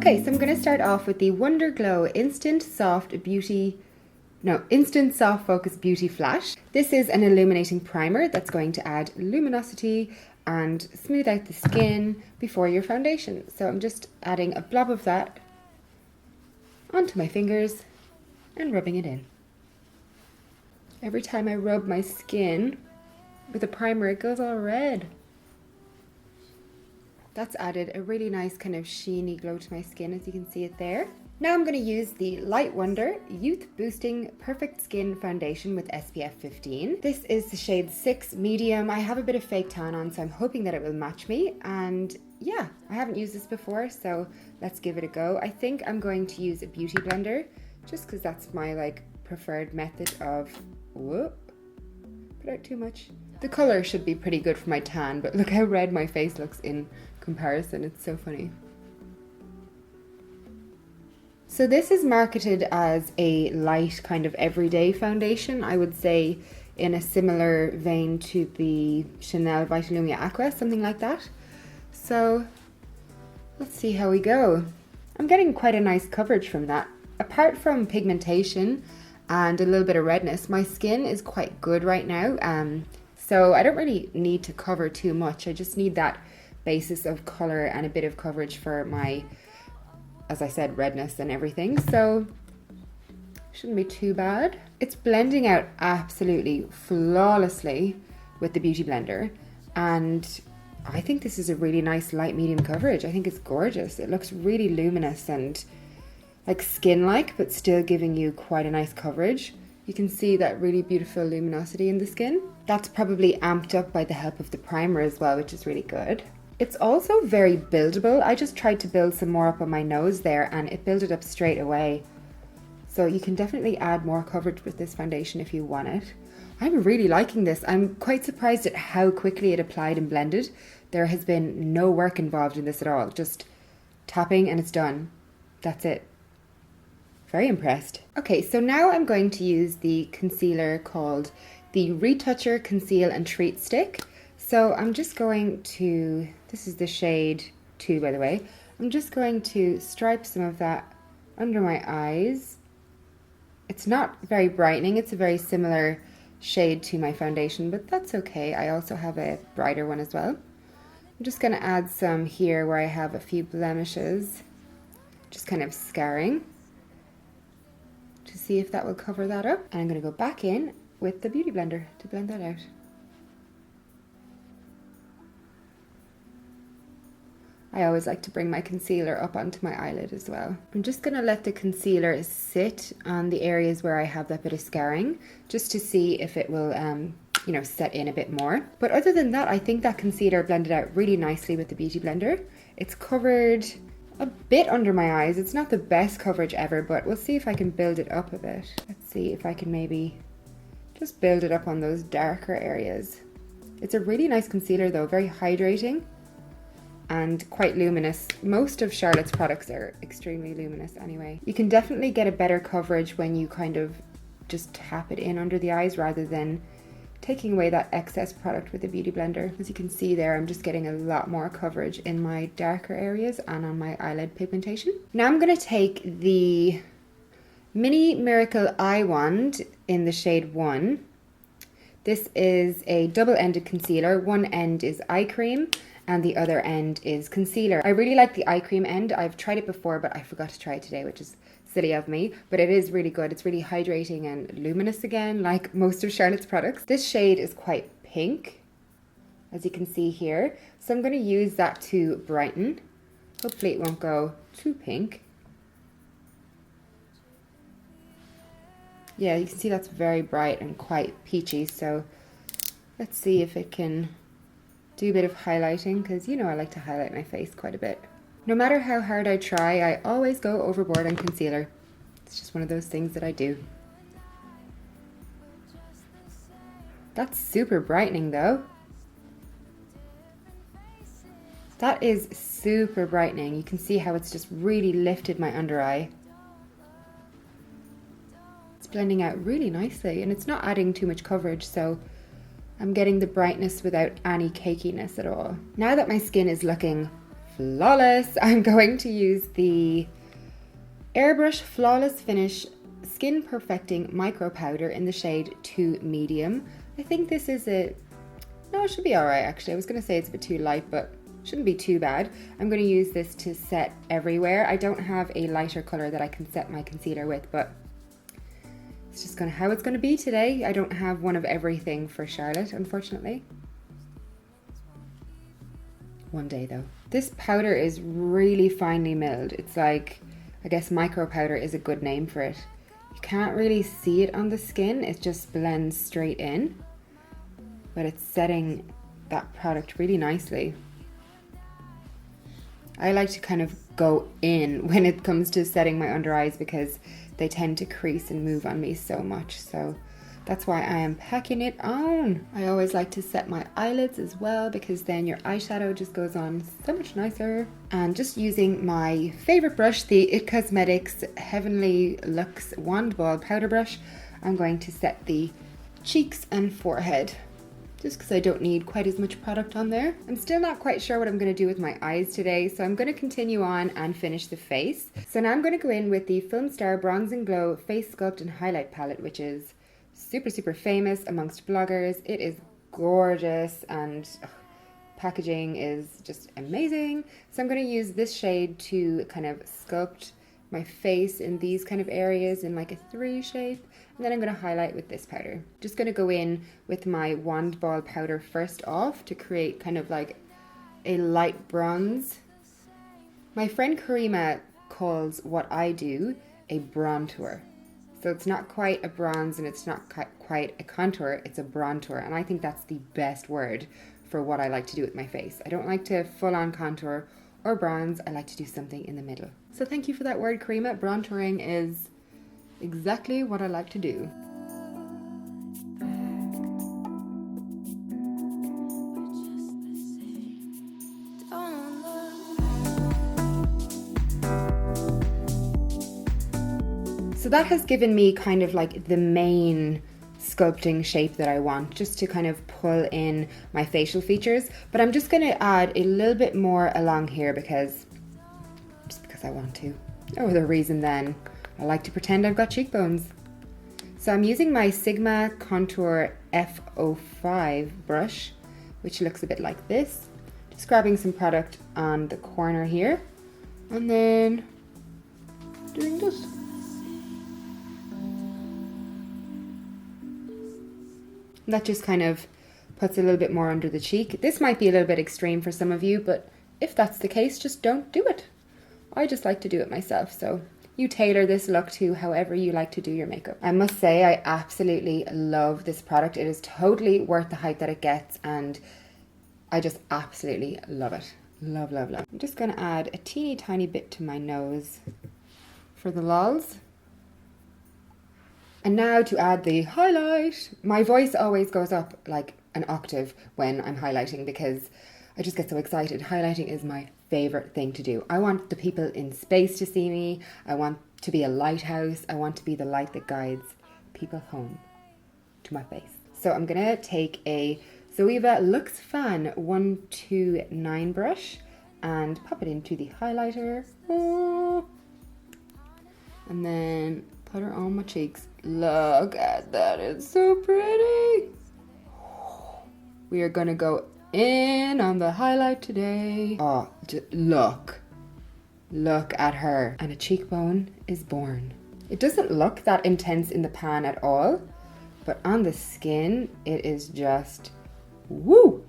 Okay, so I'm going to start off with the Wonder Glow Instant Soft Focus Beauty Flash. This is an illuminating primer that's going to add luminosity and smooth out the skin before your foundation. So I'm just adding a blob of that onto my fingers and rubbing it in. Every time I rub my skin with a primer, it goes all red. That's added a really nice kind of sheeny glow to my skin, as you can see it there. Now I'm going to use the Light Wonder Youth Boosting Perfect Skin Foundation with SPF 15. This is the shade 6 Medium. I have a bit of fake tan on, so I'm hoping that it will match me. And yeah, I haven't used this before, so let's give it a go. I think I'm going to use a beauty blender, just because that's my preferred method of, whoop, put out too much. The color should be pretty good for my tan, but look how red my face looks in comparison. It's so funny. So this is marketed as a light kind of everyday foundation. I would say in a similar vein to the Chanel Vitalumia Aqua, something like that. So let's see how we go. I'm getting quite a nice coverage from that. Apart from pigmentation and a little bit of redness, my skin is quite good right now. So I don't really need to cover too much. I just need that basis of color and a bit of coverage for my, as I said, redness and everything. So shouldn't be too bad. It's blending out absolutely flawlessly with the Beauty Blender. And I think this is a really nice light medium coverage. I think it's gorgeous. It looks really luminous and like skin-like, but still giving you quite a nice coverage. You can see that really beautiful luminosity in the skin. That's probably amped up by the help of the primer as well, which is really good. It's also very buildable. I just tried to build some more up on my nose there and it built it up straight away. So you can definitely add more coverage with this foundation if you want it. I'm really liking this. I'm quite surprised at how quickly it applied and blended. There has been no work involved in this at all. Just tapping and it's done. That's it. Very impressed. Okay, so now I'm going to use the concealer called the Retoucher Conceal and Treat Stick. So I'm just going to, this is the shade 2 by the way, I'm just going to stripe some of that under my eyes. It's not very brightening, it's a very similar shade to my foundation, but that's okay. I also have a brighter one as well. I'm just going to add some here where I have a few blemishes, just kind of scarring, to see if that will cover that up. And I'm going to go back in with the Beauty Blender to blend that out. I always like to bring my concealer up onto my eyelid as well. I'm just going to let the concealer sit on the areas where I have that bit of scarring, just to see if it will, set in a bit more. But other than that, I think that concealer blended out really nicely with the Beauty Blender. It's covered a bit under my eyes. It's not the best coverage ever, but we'll see if I can build it up a bit. Let's see if I can maybe just build it up on those darker areas. It's a really nice concealer though, very hydrating and quite luminous. Most of Charlotte's products are extremely luminous anyway. You can definitely get a better coverage when you kind of just tap it in under the eyes rather than taking away that excess product with the Beauty Blender. As you can see there, I'm just getting a lot more coverage in my darker areas and on my eyelid pigmentation. Now I'm going to take the Mini Miracle Eye Wand in the shade 1. This is a double-ended concealer. One end is eye cream and the other end is concealer. I really like the eye cream end. I've tried it before, but I forgot to try it today, which is silly of me, but it is really good. It's really hydrating and luminous again, like most of Charlotte's products. This shade is quite pink, as you can see here. So I'm going to use that to brighten. Hopefully it won't go too pink. Yeah, you can see that's very bright and quite peachy. So let's see if it can do a bit of highlighting, because you know I like to highlight my face quite a bit. No matter how hard I try, I always go overboard on concealer. It's just one of those things that I do. That's super brightening though. That is super brightening. You can see how it's just really lifted my under eye. It's blending out really nicely and it's not adding too much coverage, so I'm getting the brightness without any cakiness at all. Now that my skin is looking flawless. I'm going to use the Airbrush Flawless Finish Skin Perfecting Micro Powder in the shade 2 Medium. I think this is no, it should be alright actually. I was going to say it's a bit too light, but shouldn't be too bad. I'm going to use this to set everywhere. I don't have a lighter color that I can set my concealer with, but it's just how it's going to be today. I don't have one of everything for Charlotte, unfortunately. One day though. This powder is really finely milled. It's like, I guess micro powder is a good name for it. You can't really see it on the skin. It just blends straight in, but it's setting that product really nicely. I like to kind of go in when it comes to setting my under eyes because they tend to crease and move on me so much. So that's why I am packing it on. I always like to set my eyelids as well because then your eyeshadow just goes on so much nicer. And just using my favorite brush, the It Cosmetics Heavenly Luxe Wand Ball Powder Brush, I'm going to set the cheeks and forehead, just because I don't need quite as much product on there. I'm still not quite sure what I'm going to do with my eyes today, so I'm going to continue on and finish the face. So now I'm going to go in with the Film Star Bronze and Glow Face Sculpt and Highlight Palette, which is super famous amongst bloggers. It is gorgeous and packaging is just amazing. So I'm going to use this shade to kind of sculpt my face in these kind of areas in like a 3 shape. And then I'm going to highlight with this powder. Just going to go in with my wand ball powder first off to create kind of like a light bronze. My friend Karima calls what I do a bronzer. So it's not quite a bronze and it's not quite a contour, it's a bronzer. And I think that's the best word for what I like to do with my face. I don't like to full on contour or bronze. I like to do something in the middle. So thank you for that word, Karima. Bronzering is exactly what I like to do. So that has given me kind of like the main sculpting shape that I want, just to kind of pull in my facial features. But I'm just going to add a little bit more along here because I want to. No other reason than I like to pretend I've got cheekbones. So I'm using my Sigma Contour F05 brush, which looks a bit like this. Just grabbing some product on the corner here, and then doing this. And that just kind of puts a little bit more under the cheek. This might be a little bit extreme for some of you, but if that's the case, just don't do it. I just like to do it myself, so you tailor this look to however you like to do your makeup. I must say I absolutely love this product. It is totally worth the hype that it gets, and I just absolutely love it. Love. I'm just going to add a teeny tiny bit to my nose for the lols. And now to add the highlight. My voice always goes up like an octave when I'm highlighting because I just get so excited. Highlighting is my favorite thing to do. I want the people in space to see me. I want to be a lighthouse. I want to be the light that guides people home to my face. So I'm gonna take a Zoeva Luxe Fan 129 brush and pop it into the highlighter. And then put her on my cheeks. Look at that, it's so pretty. We are gonna go in on the highlight today. Oh, look at her. And a cheekbone is born. It doesn't look that intense in the pan at all, but on the skin, it is just woo.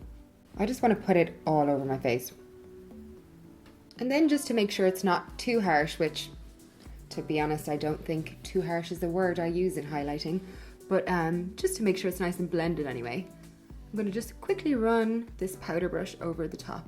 I just want to put it all over my face. And then just to make sure it's not too harsh, which to be honest, I don't think too harsh is the word I use in highlighting, but just to make sure it's nice and blended anyway, I'm going to just quickly run this powder brush over the top.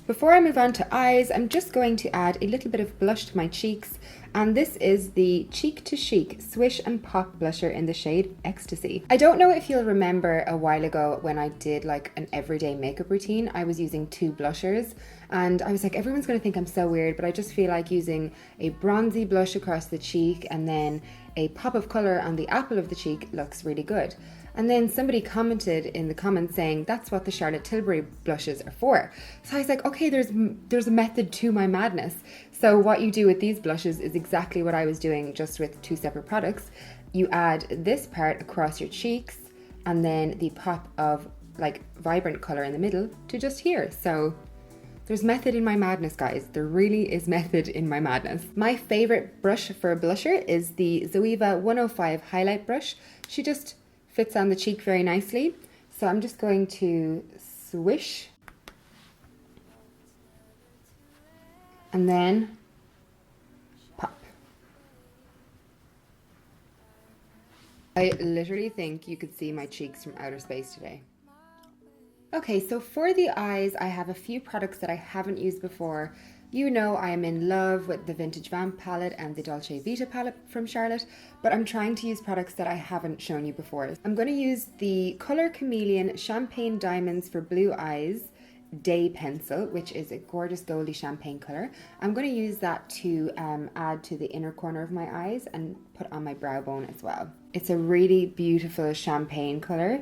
Before I move on to eyes, I'm just going to add a little bit of blush to my cheeks, And this is the Cheek to Chic Swish and Pop blusher in the shade Ecstasy. I don't know if you'll remember a while ago when I did like an everyday makeup routine, I was using 2 blushers and I was like, everyone's gonna think I'm so weird, but I just feel like using a bronzy blush across the cheek and then a pop of color on the apple of the cheek looks really good. And then somebody commented in the comments saying that's what the Charlotte Tilbury blushes are for. So I was like, okay, there's a method to my madness. So what you do with these blushes is exactly what I was doing, just with 2 separate products. You add this part across your cheeks and then the pop of like vibrant color in the middle to just here. So there's method in my madness, guys. There really is method in my madness. My favorite brush for a blusher is the Zoeva 105 highlight brush. She just fits on the cheek very nicely. So I'm just going to swish and then pop. I literally think you could see my cheeks from outer space today. Okay, so for the eyes, I have a few products that I haven't used before. You know I am in love with the Vintage Vamp palette and the Dolce Vita palette from Charlotte, but I'm trying to use products that I haven't shown you before. I'm going to use the Color Chameleon Champagne Diamonds for Blue Eyes Day Pencil, which is a gorgeous goldy champagne color. I'm going to use that to add to the inner corner of my eyes and put on my brow bone as well. It's a really beautiful champagne color.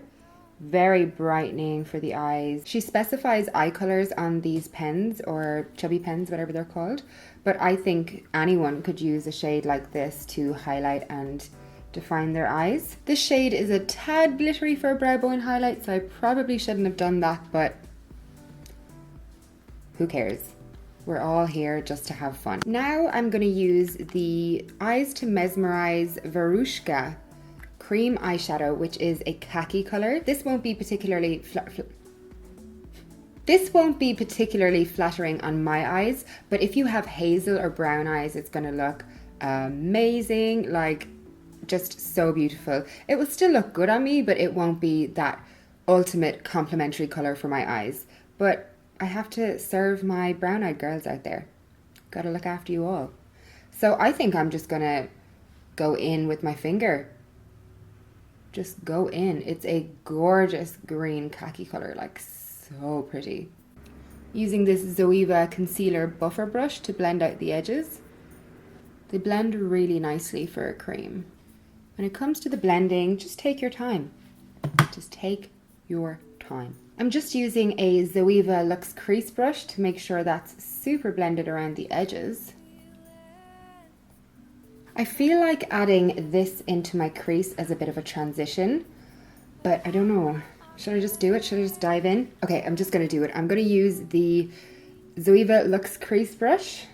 Very brightening for the eyes. She specifies eye colors on these pens, or chubby pens, whatever they're called, but I think anyone could use a shade like this to highlight and define their eyes. This shade is a tad glittery for a brow bone highlight, so I probably shouldn't have done that, but who cares? We're all here just to have fun. Now I'm going to use the Eyes to Mesmerize Verushka cream eyeshadow, which is a khaki color. This won't be particularly flattering on my eyes, but if you have hazel or brown eyes, it's gonna look amazing, like just so beautiful. It will still look good on me, but it won't be that ultimate complementary color for my eyes. But I have to serve my brown-eyed girls out there. Gotta look after you all. So I think I'm just gonna go in with my finger. Just go in. It's a gorgeous green khaki color, like so pretty. Using this Zoeva concealer buffer brush to blend out the edges. They blend really nicely for a cream. When it comes to the blending, just take your time. Just take your time. I'm just using a Zoeva Luxe crease brush to make sure that's super blended around the edges. I feel like adding this into my crease as a bit of a transition, but I don't know. Should I just do it? Should I just dive in? Okay, I'm just gonna do it. I'm gonna use the Zoeva Luxe crease brush.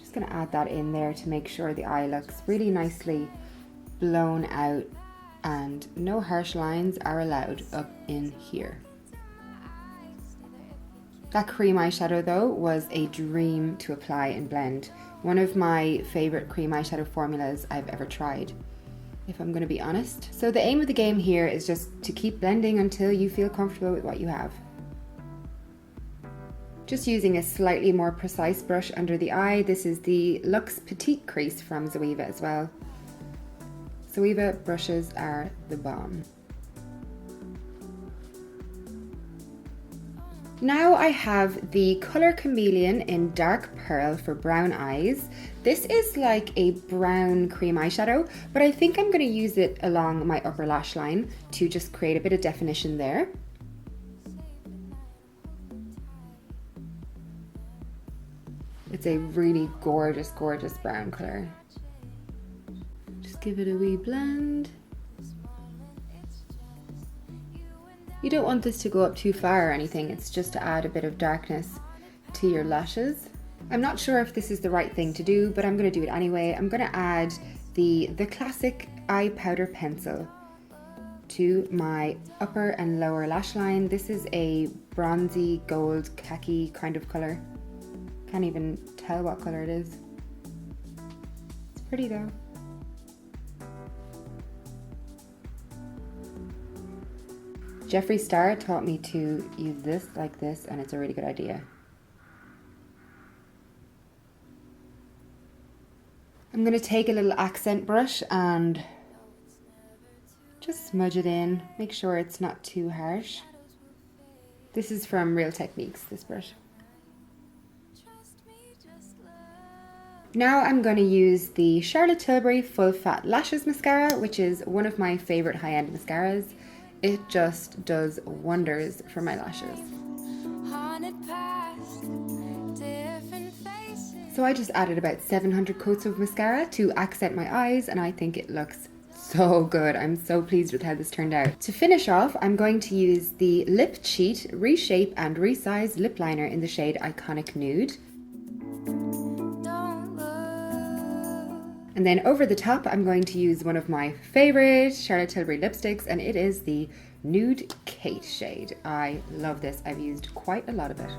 Just gonna add that in there to make sure the eye looks really nicely blown out and no harsh lines are allowed up in here. That cream eyeshadow though was a dream to apply and blend. One of my favorite cream eyeshadow formulas I've ever tried, if I'm going to be honest. So the aim of the game here is just to keep blending until you feel comfortable with what you have. Just using a slightly more precise brush under the eye. This is the Luxe Petite Crease from Zoeva as well. Zoeva brushes are the bomb. Now I have the Color Chameleon in Dark Pearl for brown eyes. This is like a brown cream eyeshadow, but I think I'm going to use it along my upper lash line to just create a bit of definition there. It's a really gorgeous, gorgeous brown color. Just give it a wee blend. You don't want this to go up too far or anything, it's just to add a bit of darkness to your lashes. I'm not sure if this is the right thing to do, but I'm going to do it anyway. I'm going to add the classic eye powder pencil to my upper and lower lash line. This is a bronzy gold khaki kind of color. Can't even tell what color it is. It's pretty though. Jeffree Star taught me to use this like this, and it's a really good idea. I'm going to take a little accent brush and just smudge it in. Make sure it's not too harsh. This is from Real Techniques, this brush. Now I'm going to use the Charlotte Tilbury Full Fat Lashes Mascara, which is one of my favorite high-end mascaras. It just does wonders for my lashes. So I just added about 700 coats of mascara to accent my eyes, and I think it looks so good. I'm so pleased with how this turned out. To finish off, I'm going to use the Lip Cheat Reshape and Resize Lip Liner in the shade Iconic Nude. And then over the top, I'm going to use one of my favorite Charlotte Tilbury lipsticks, and it is the Nude Kate shade. I love this. I've used quite a lot of it.